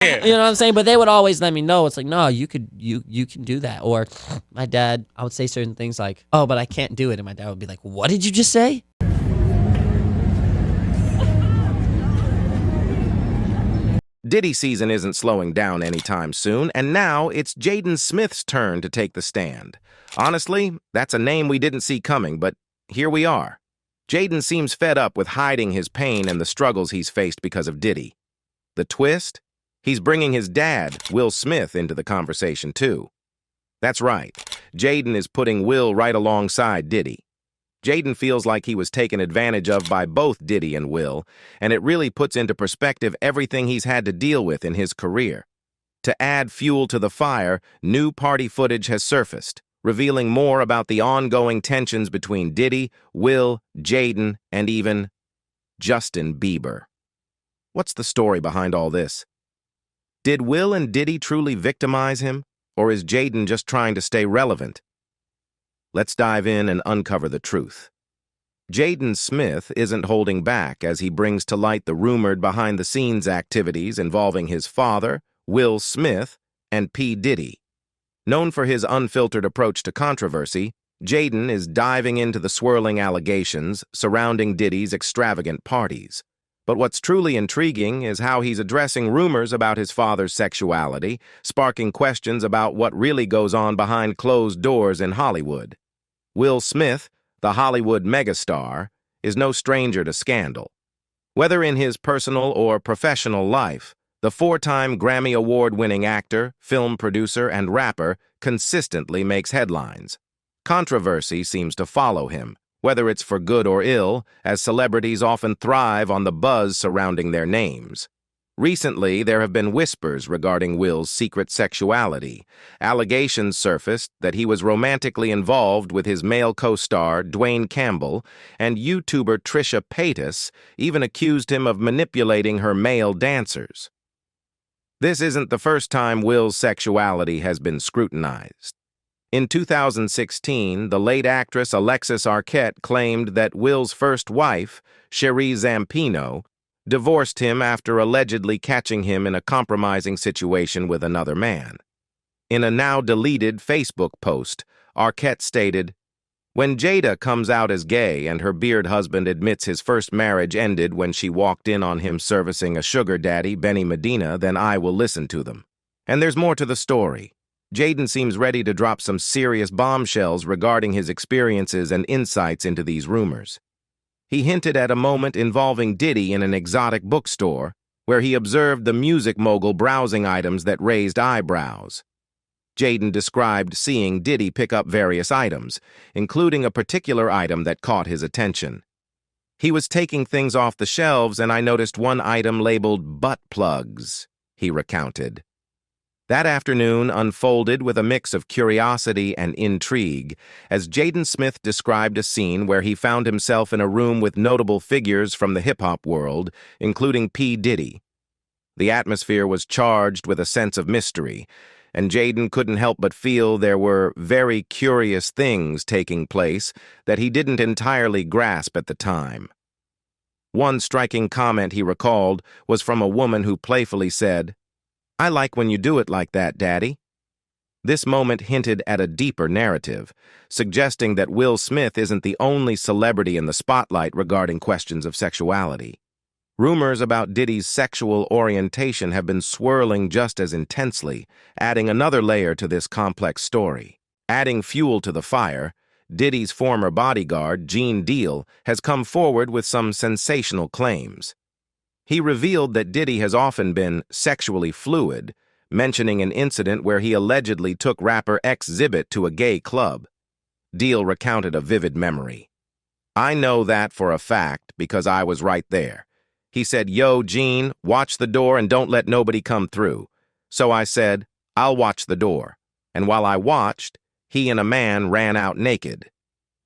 You know what I'm saying? But they would always let me know. It's like, no, you can do that. Or my dad, I would say certain things like, oh, but I can't do it. And my dad would be like, what did you just say? Diddy season isn't slowing down anytime soon, and now it's Jaden Smith's turn to take the stand. Honestly, that's a name we didn't see coming, but here we are. Jaden seems fed up with hiding his pain and the struggles he's faced because of Diddy. The twist? He's bringing his dad, Will Smith, into the conversation too. That's right, Jaden is putting Will right alongside Diddy. Jaden feels like he was taken advantage of by both Diddy and Will, and it really puts into perspective everything he's had to deal with in his career. To add fuel to the fire, new party footage has surfaced, revealing more about the ongoing tensions between Diddy, Will, Jaden, and even Justin Bieber. What's the story behind all this? Did Will and Diddy truly victimize him, or is Jaden just trying to stay relevant? Let's dive in and uncover the truth. Jaden Smith isn't holding back as he brings to light the rumored behind-the-scenes activities involving his father, Will Smith, and P. Diddy. Known for his unfiltered approach to controversy, Jaden is diving into the swirling allegations surrounding Diddy's extravagant parties. But what's truly intriguing is how he's addressing rumors about his father's sexuality, sparking questions about what really goes on behind closed doors in Hollywood. Will Smith, the Hollywood megastar, is no stranger to scandal. Whether in his personal or professional life, the four-time Grammy Award-winning actor, film producer, and rapper consistently makes headlines. Controversy seems to follow him, whether it's for good or ill, as celebrities often thrive on the buzz surrounding their names. Recently, there have been whispers regarding Will's secret sexuality. Allegations surfaced that he was romantically involved with his male co-star, Dwayne Campbell, and YouTuber Trisha Paytas even accused him of manipulating her male dancers. This isn't the first time Will's sexuality has been scrutinized. In 2016, the late actress Alexis Arquette claimed that Will's first wife, Cherie Zampino, divorced him after allegedly catching him in a compromising situation with another man. In a now-deleted Facebook post, Arquette stated, "When Jada comes out as gay and her beard husband admits his first marriage ended when she walked in on him servicing a sugar daddy, Benny Medina, then I will listen to them." And there's more to the story. Jaden seems ready to drop some serious bombshells regarding his experiences and insights into these rumors. He hinted at a moment involving Diddy in an exotic bookstore, where he observed the music mogul browsing items that raised eyebrows. Jaden described seeing Diddy pick up various items, including a particular item that caught his attention. "He was taking things off the shelves and I noticed one item labeled butt plugs," he recounted. That afternoon unfolded with a mix of curiosity and intrigue, as Jaden Smith described a scene where he found himself in a room with notable figures from the hip-hop world, including P. Diddy. The atmosphere was charged with a sense of mystery, and Jaden couldn't help but feel there were very curious things taking place that he didn't entirely grasp at the time. One striking comment he recalled was from a woman who playfully said, "I like when you do it like that, Daddy." This moment hinted at a deeper narrative, suggesting that Will Smith isn't the only celebrity in the spotlight regarding questions of sexuality. Rumors about Diddy's sexual orientation have been swirling just as intensely, adding another layer to this complex story. Adding fuel to the fire, Diddy's former bodyguard, Gene Deal, has come forward with some sensational claims. He revealed that Diddy has often been sexually fluid, mentioning an incident where he allegedly took rapper Xzibit to a gay club. Deal recounted a vivid memory. "I know that for a fact because I was right there. He said, 'Yo, Gene, watch the door and don't let nobody come through.' So I said, 'I'll watch the door.' And while I watched, he and a man ran out naked."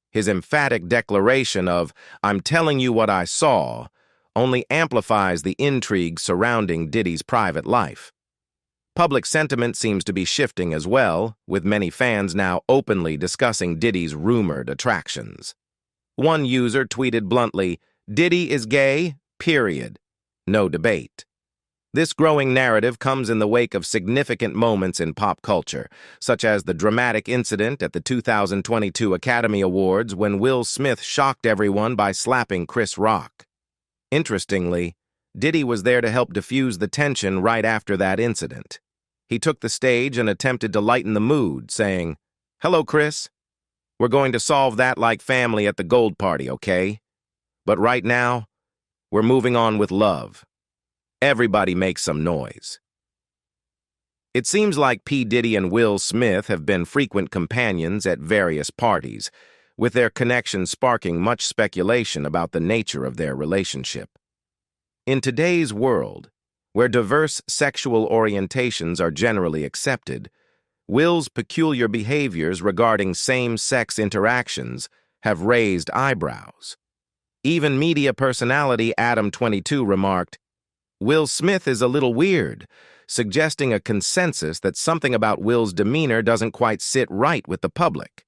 His emphatic declaration of, "I'm telling you what I saw," only amplifies the intrigue surrounding Diddy's private life. Public sentiment seems to be shifting as well, with many fans now openly discussing Diddy's rumored attractions. One user tweeted bluntly, "Diddy is gay, period. No debate." This growing narrative comes in the wake of significant moments in pop culture, such as the dramatic incident at the 2022 Academy Awards when Will Smith shocked everyone by slapping Chris Rock. Interestingly, Diddy was there to help diffuse the tension right after that incident. He took the stage and attempted to lighten the mood, saying, "Hello, Chris. We're going to solve that like family at the gold party, okay? But right now, we're moving on with love. Everybody make some noise." It seems like P. Diddy and Will Smith have been frequent companions at various parties, with their connection sparking much speculation about the nature of their relationship. In today's world, where diverse sexual orientations are generally accepted, Will's peculiar behaviors regarding same-sex interactions have raised eyebrows. Even media personality Adam22 remarked, "Will Smith is a little weird," suggesting a consensus that something about Will's demeanor doesn't quite sit right with the public.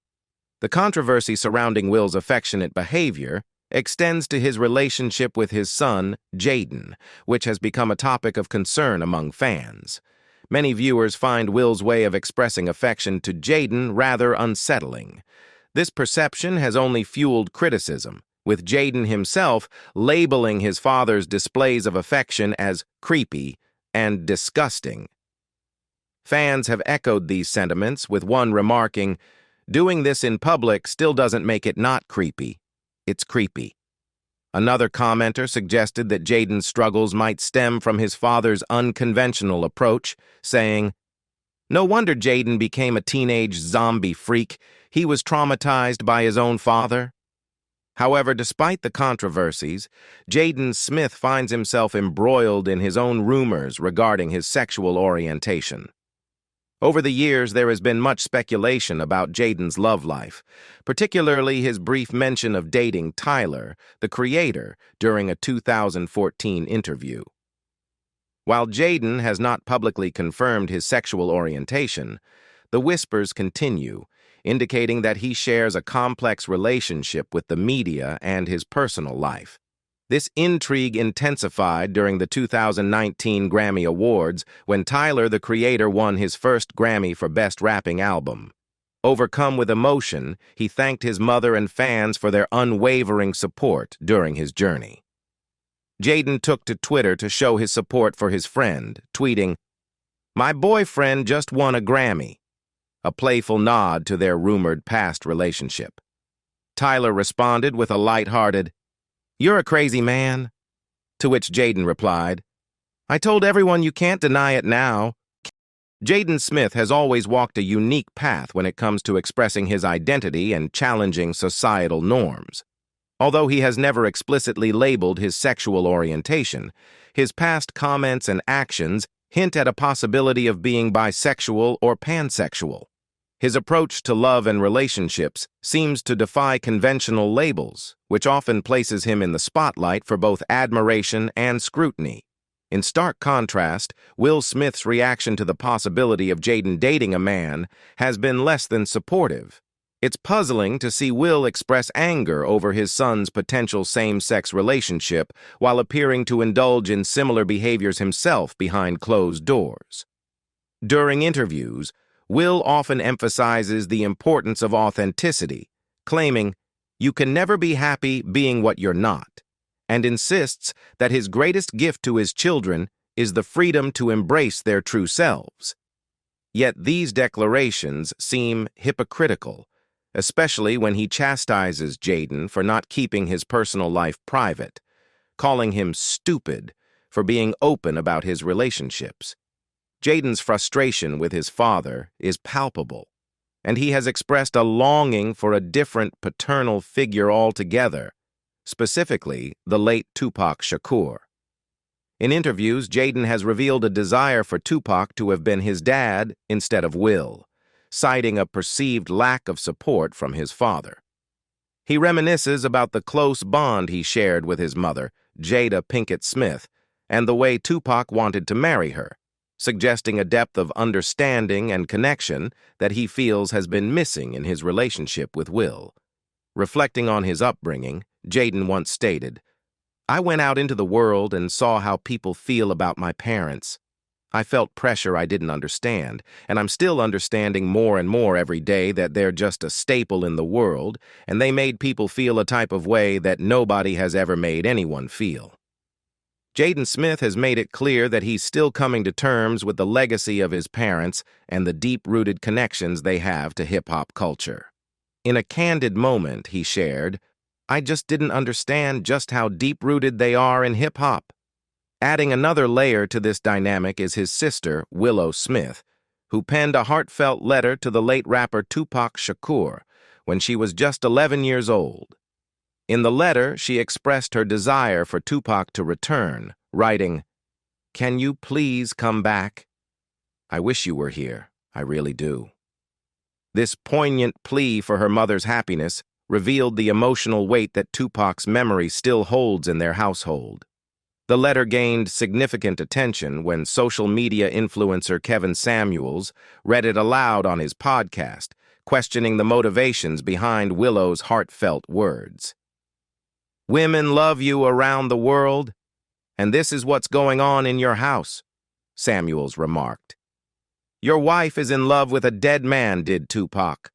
The controversy surrounding Will's affectionate behavior extends to his relationship with his son, Jaden, which has become a topic of concern among fans. Many viewers find Will's way of expressing affection to Jaden rather unsettling. This perception has only fueled criticism, with Jaden himself labeling his father's displays of affection as creepy and disgusting. Fans have echoed these sentiments, with one remarking, "Doing this in public still doesn't make it not creepy. It's creepy." Another commenter suggested that Jaden's struggles might stem from his father's unconventional approach, saying, "No wonder Jaden became a teenage zombie freak. He was traumatized by his own father." However, despite the controversies, Jaden Smith finds himself embroiled in his own rumors regarding his sexual orientation. Over the years, there has been much speculation about Jaden's love life, particularly his brief mention of dating Tyler, the creator, during a 2014 interview. While Jaden has not publicly confirmed his sexual orientation, the whispers continue, indicating that he shares a complex relationship with the media and his personal life. This intrigue intensified during the 2019 Grammy Awards when Tyler, the creator, won his first Grammy for Best Rapping Album. Overcome with emotion, he thanked his mother and fans for their unwavering support during his journey. Jaden took to Twitter to show his support for his friend, tweeting, "My boyfriend just won a Grammy," a playful nod to their rumored past relationship. Tyler responded with a lighthearted, "You're a crazy man," to which Jaden replied, "I told everyone you can't deny it now." Jaden Smith has always walked a unique path when it comes to expressing his identity and challenging societal norms. Although he has never explicitly labeled his sexual orientation, his past comments and actions hint at a possibility of being bisexual or pansexual. His approach to love and relationships seems to defy conventional labels, which often places him in the spotlight for both admiration and scrutiny. In stark contrast, Will Smith's reaction to the possibility of Jaden dating a man has been less than supportive. It's puzzling to see Will express anger over his son's potential same-sex relationship while appearing to indulge in similar behaviors himself behind closed doors. During interviews, Will often emphasizes the importance of authenticity, claiming, "You can never be happy being what you're not," and insists that his greatest gift to his children is the freedom to embrace their true selves. Yet these declarations seem hypocritical, especially when he chastises Jaden for not keeping his personal life private, calling him stupid for being open about his relationships. Jaden's frustration with his father is palpable, and he has expressed a longing for a different paternal figure altogether, specifically the late Tupac Shakur. In interviews, Jaden has revealed a desire for Tupac to have been his dad instead of Will, citing a perceived lack of support from his father. He reminisces about the close bond he shared with his mother, Jada Pinkett Smith, and the way Tupac wanted to marry her, suggesting a depth of understanding and connection that he feels has been missing in his relationship with Will. Reflecting on his upbringing, Jaden once stated, I went out into the world and saw how people feel about my parents. I felt pressure I didn't understand, and I'm still understanding more and more every day that they're just a staple in the world, and they made people feel a type of way that nobody has ever made anyone feel. Jaden Smith has made it clear that he's still coming to terms with the legacy of his parents and the deep-rooted connections they have to hip-hop culture. In a candid moment, he shared, "I just didn't understand just how deep-rooted they are in hip-hop." Adding another layer to this dynamic is his sister, Willow Smith, who penned a heartfelt letter to the late rapper Tupac Shakur when she was just 11 years old. In the letter, she expressed her desire for Tupac to return, writing, "Can you please come back? I wish you were here, I really do." This poignant plea for her mother's happiness revealed the emotional weight that Tupac's memory still holds in their household. The letter gained significant attention when social media influencer Kevin Samuels read it aloud on his podcast, questioning the motivations behind Willow's heartfelt words. "Women love you around the world, and this is what's going on in your house," Samuels remarked. "Your wife is in love with a dead man, did Tupac.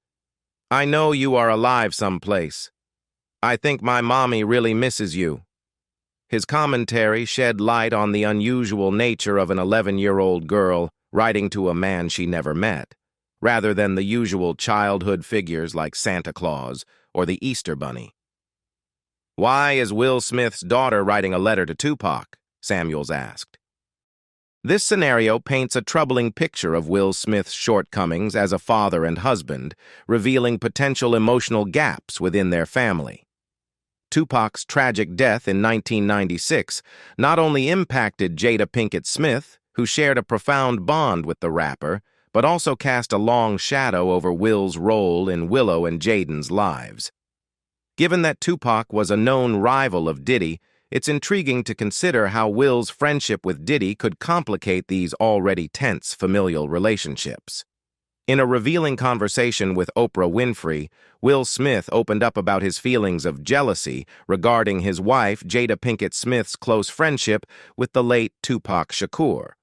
I know you are alive someplace. I think my mommy really misses you." His commentary shed light on the unusual nature of an 11-year-old girl writing to a man she never met, rather than the usual childhood figures like Santa Claus or the Easter Bunny. "Why is Will Smith's daughter writing a letter to Tupac?" Samuels asked. This scenario paints a troubling picture of Will Smith's shortcomings as a father and husband, revealing potential emotional gaps within their family. Tupac's tragic death in 1996 not only impacted Jada Pinkett Smith, who shared a profound bond with the rapper, but also cast a long shadow over Will's role in Willow and Jaden's lives. Given that Tupac was a known rival of Diddy, it's intriguing to consider how Will's friendship with Diddy could complicate these already tense familial relationships. In a revealing conversation with Oprah Winfrey, Will Smith opened up about his feelings of jealousy regarding his wife, Jada Pinkett Smith's close friendship with the late Tupac Shakur.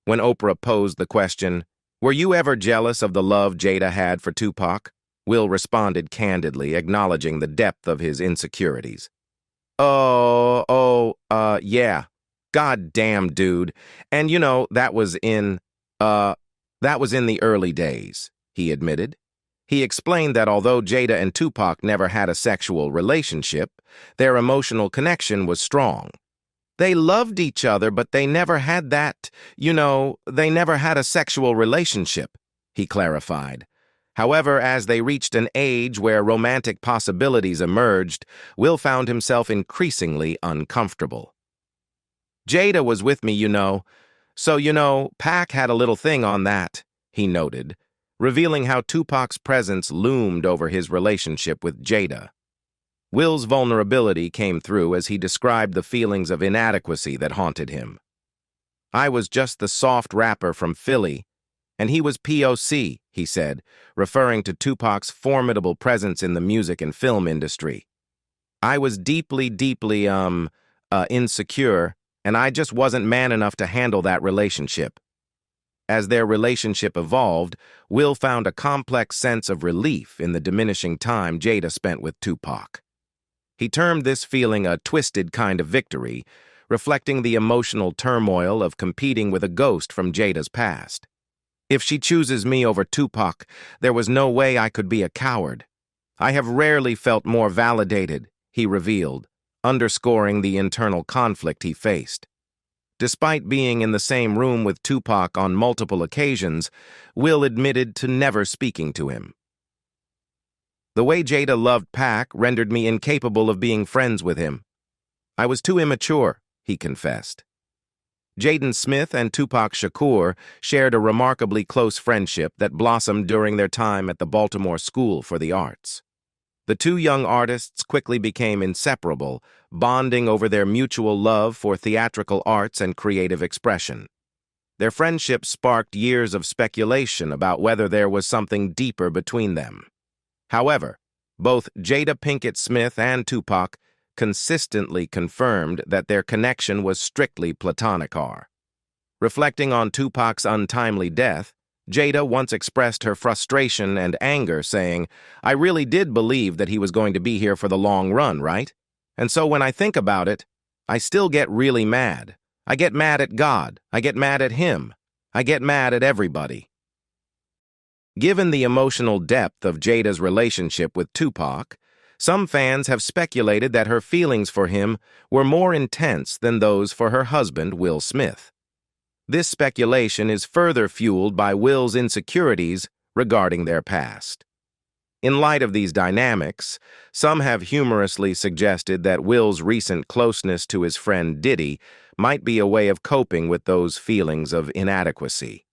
When Oprah posed the question, "Were you ever jealous of the love Jada had for Tupac?" Will responded candidly, acknowledging the depth of his insecurities. Yeah. God damn, dude. And that was in the early days," he admitted. He explained that although Jada and Tupac never had a sexual relationship, their emotional connection was strong. They loved each other, but they never had they never had a sexual relationship, he clarified. However, as they reached an age where romantic possibilities emerged, Will found himself increasingly uncomfortable. "Jada was with me, so Pac had a little thing on that," he noted, revealing how Tupac's presence loomed over his relationship with Jada. Will's vulnerability came through as he described the feelings of inadequacy that haunted him. "I was just the soft rapper from Philly, and he was POC," he said, referring to Tupac's formidable presence in the music and film industry. "I was deeply, insecure, and I just wasn't man enough to handle that relationship." As their relationship evolved, Will found a complex sense of relief in the diminishing time Jada spent with Tupac. He termed this feeling a twisted kind of victory, reflecting the emotional turmoil of competing with a ghost from Jada's past. "If she chooses me over Tupac, there was no way I could be a coward. I have rarely felt more validated," he revealed, underscoring the internal conflict he faced. Despite being in the same room with Tupac on multiple occasions, Will admitted to never speaking to him. "The way Jada loved Pac rendered me incapable of being friends with him. I was too immature," he confessed. Jaden Smith and Tupac Shakur shared a remarkably close friendship that blossomed during their time at the Baltimore School for the Arts. The two young artists quickly became inseparable, bonding over their mutual love for theatrical arts and creative expression. Their friendship sparked years of speculation about whether there was something deeper between them. However, both Jada Pinkett Smith and Tupac consistently confirmed that their connection was strictly platonic. Reflecting on Tupac's untimely death, Jada once expressed her frustration and anger, saying, "I really did believe that he was going to be here for the long run, right? And so when I think about it, I still get really mad. I get mad at God. I get mad at him. I get mad at everybody." Given the emotional depth of Jada's relationship with Tupac, some fans have speculated that her feelings for him were more intense than those for her husband, Will Smith. This speculation is further fueled by Will's insecurities regarding their past. In light of these dynamics, some have humorously suggested that Will's recent closeness to his friend Diddy might be a way of coping with those feelings of inadequacy.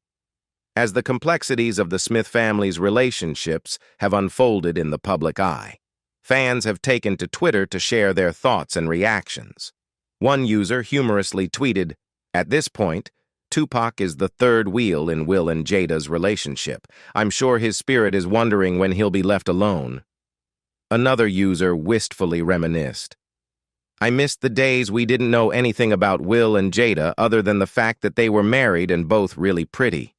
As the complexities of the Smith family's relationships have unfolded in the public eye, fans have taken to Twitter to share their thoughts and reactions. One user humorously tweeted, "At this point, Tupac is the third wheel in Will and Jada's relationship. I'm sure his spirit is wondering when he'll be left alone." Another user wistfully reminisced, "I missed the days we didn't know anything about Will and Jada other than the fact that they were married and both really pretty."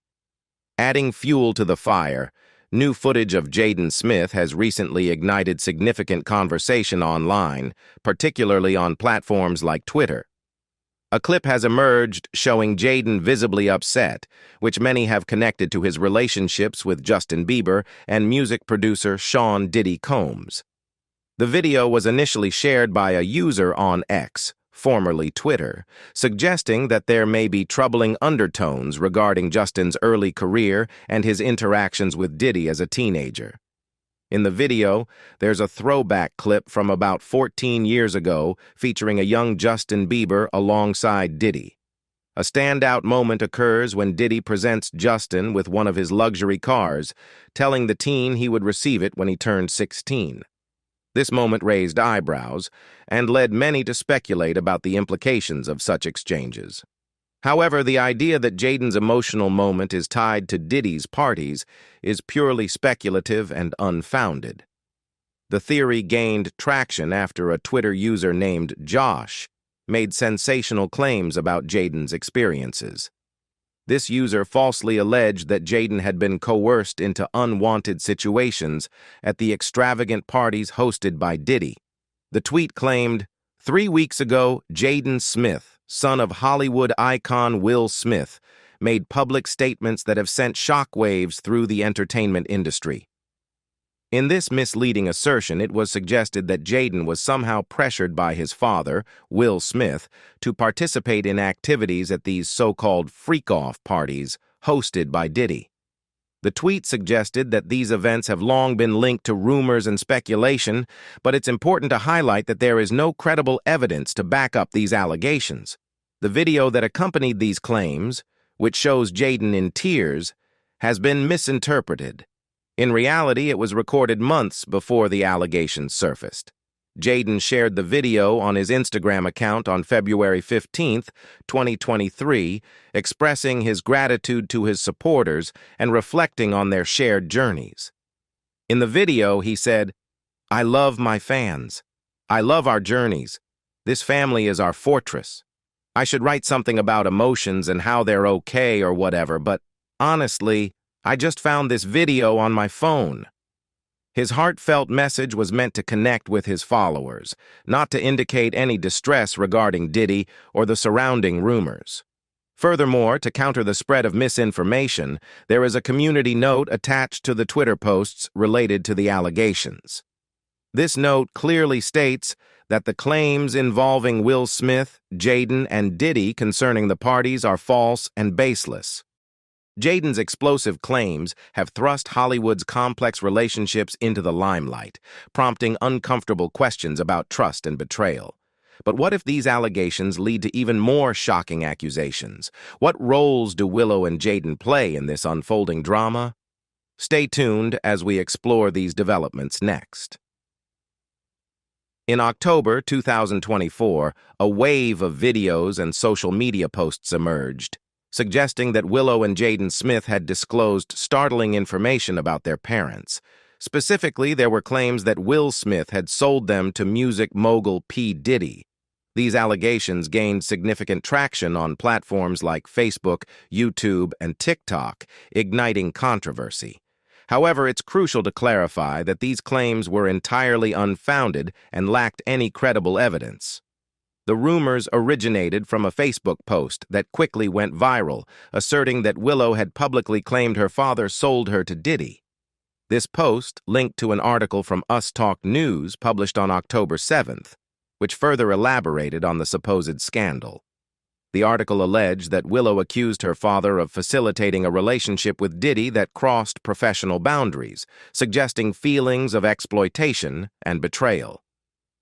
Adding fuel to the fire, new footage of Jaden Smith has recently ignited significant conversation online, particularly on platforms like Twitter. A clip has emerged showing Jaden visibly upset, which many have connected to his relationships with Justin Bieber and music producer Sean Diddy Combs. The video was initially shared by a user on X, formerly Twitter, suggesting that there may be troubling undertones regarding Justin's early career and his interactions with Diddy as a teenager. In the video, there's a throwback clip from about 14 years ago featuring a young Justin Bieber alongside Diddy. A standout moment occurs when Diddy presents Justin with one of his luxury cars, telling the teen he would receive it when he turned 16. This moment raised eyebrows and led many to speculate about the implications of such exchanges. However, the idea that Jaden's emotional moment is tied to Diddy's parties is purely speculative and unfounded. The theory gained traction after a Twitter user named Josh made sensational claims about Jaden's experiences. This user falsely alleged that Jaden had been coerced into unwanted situations at the extravagant parties hosted by Diddy. The tweet claimed, "3 weeks ago, Jaden Smith, son of Hollywood icon Will Smith, made public statements that have sent shockwaves through the entertainment industry." In this misleading assertion, it was suggested that Jaden was somehow pressured by his father, Will Smith, to participate in activities at these so-called freak-off parties hosted by Diddy. The tweet suggested that these events have long been linked to rumors and speculation, but it's important to highlight that there is no credible evidence to back up these allegations. The video that accompanied these claims, which shows Jaden in tears, has been misinterpreted. In reality, it was recorded months before the allegations surfaced. Jaden shared the video on his Instagram account on February 15, 2023, expressing his gratitude to his supporters and reflecting on their shared journeys. In the video, he said, "I love my fans. I love our journeys. This family is our fortress. I should write something about emotions and how they're okay or whatever, but honestly, I just found this video on my phone." His heartfelt message was meant to connect with his followers, not to indicate any distress regarding Diddy or the surrounding rumors. Furthermore, to counter the spread of misinformation, there is a community note attached to the Twitter posts related to the allegations. This note clearly states that the claims involving Will Smith, Jaden, and Diddy concerning the parties are false and baseless. Jaden's explosive claims have thrust Hollywood's complex relationships into the limelight, prompting uncomfortable questions about trust and betrayal. But what if these allegations lead to even more shocking accusations? What roles do Willow and Jaden play in this unfolding drama? Stay tuned as we explore these developments next. In October 2024, a wave of videos and social media posts emerged, suggesting that Willow and Jaden Smith had disclosed startling information about their parents. Specifically, there were claims that Will Smith had sold them to music mogul P. Diddy. These allegations gained significant traction on platforms like Facebook, YouTube, and TikTok, igniting controversy. However, it's crucial to clarify that these claims were entirely unfounded and lacked any credible evidence. The rumors originated from a Facebook post that quickly went viral, asserting that Willow had publicly claimed her father sold her to Diddy. This post linked to an article from Us Talk News published on October 7th, which further elaborated on the supposed scandal. The article alleged that Willow accused her father of facilitating a relationship with Diddy that crossed professional boundaries, suggesting feelings of exploitation and betrayal.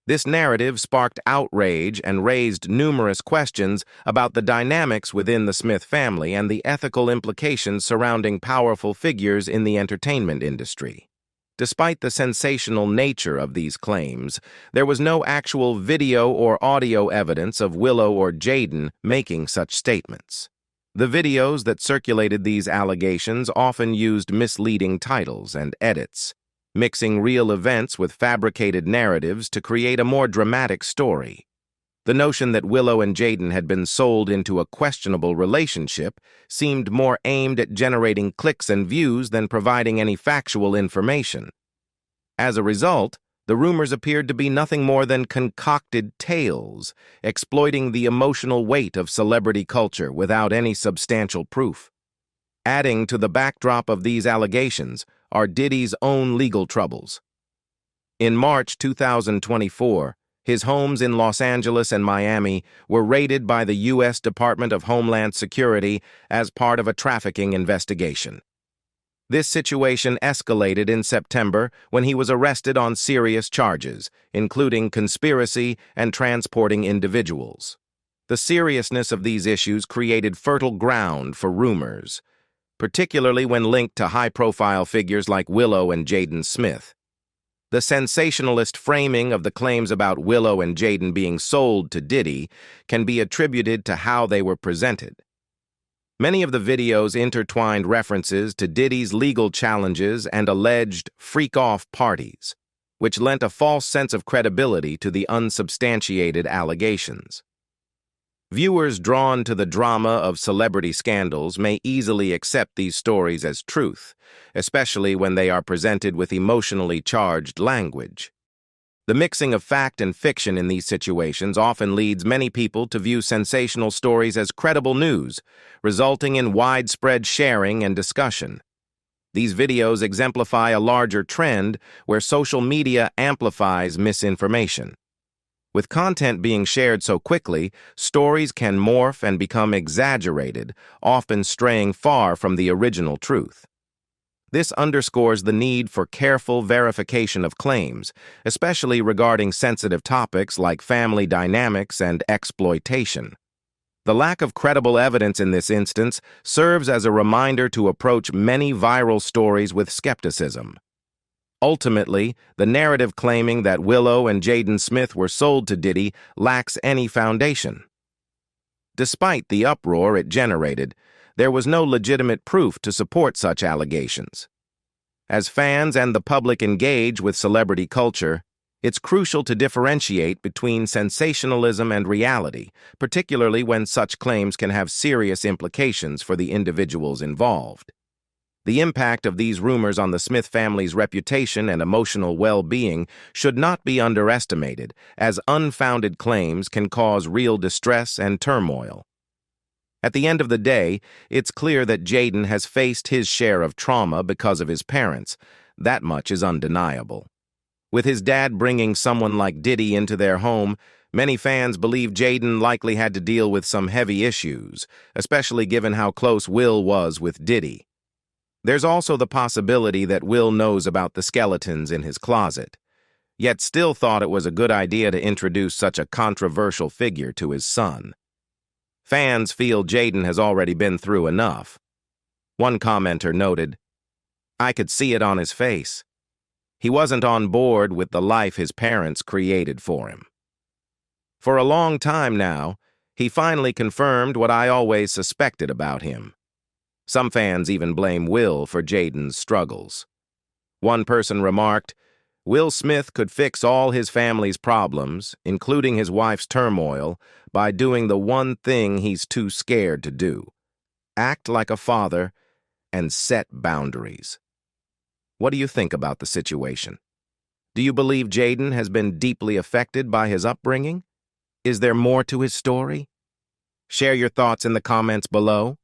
This narrative sparked outrage and raised numerous questions about the dynamics within the Smith family and the ethical implications surrounding powerful figures in the entertainment industry. Despite the sensational nature of these claims, there was no actual video or audio evidence of Willow or Jaden making such statements. The videos that circulated these allegations often used misleading titles and edits, mixing real events with fabricated narratives to create a more dramatic story. The notion that Willow and Jaden had been sold into a questionable relationship seemed more aimed at generating clicks and views than providing any factual information. As a result, the rumors appeared to be nothing more than concocted tales, exploiting the emotional weight of celebrity culture without any substantial proof. Adding to the backdrop of these allegations are Diddy's own legal troubles. In March 2024, his homes in Los Angeles and Miami were raided by the U.S. Department of Homeland Security as part of a trafficking investigation. This situation escalated in September when he was arrested on serious charges, including conspiracy and transporting individuals. The seriousness of these issues created fertile ground for rumors, particularly when linked to high-profile figures like Willow and Jaden Smith. The sensationalist framing of the claims about Willow and Jaden being sold to Diddy can be attributed to how they were presented. Many of the videos intertwined references to Diddy's legal challenges and alleged freak-off parties, which lent a false sense of credibility to the unsubstantiated allegations. Viewers drawn to the drama of celebrity scandals may easily accept these stories as truth, especially when they are presented with emotionally charged language. The mixing of fact and fiction in these situations often leads many people to view sensational stories as credible news, resulting in widespread sharing and discussion. These videos exemplify a larger trend where social media amplifies misinformation. With content being shared so quickly, stories can morph and become exaggerated, often straying far from the original truth. This underscores the need for careful verification of claims, especially regarding sensitive topics like family dynamics and exploitation. The lack of credible evidence in this instance serves as a reminder to approach many viral stories with skepticism. Ultimately, the narrative claiming that Willow and Jaden Smith were sold to Diddy lacks any foundation. Despite the uproar it generated, there was no legitimate proof to support such allegations. As fans and the public engage with celebrity culture, it's crucial to differentiate between sensationalism and reality, particularly when such claims can have serious implications for the individuals involved. The impact of these rumors on the Smith family's reputation and emotional well-being should not be underestimated, as unfounded claims can cause real distress and turmoil. At the end of the day, it's clear that Jaden has faced his share of trauma because of his parents. That much is undeniable. With his dad bringing someone like Diddy into their home, many fans believe Jaden likely had to deal with some heavy issues, especially given how close Will was with Diddy. There's also the possibility that Will knows about the skeletons in his closet, yet still thought it was a good idea to introduce such a controversial figure to his son. Fans feel Jaden has already been through enough. One commenter noted, "I could see it on his face. He wasn't on board with the life his parents created for him." For a long time now, he finally confirmed what I always suspected about him. Some fans even blame Will for Jaden's struggles. One person remarked, Will Smith could fix all his family's problems, including his wife's turmoil, by doing the one thing he's too scared to do. Act like a father and set boundaries. What do you think about the situation? Do you believe Jaden has been deeply affected by his upbringing? Is there more to his story? Share your thoughts in the comments below.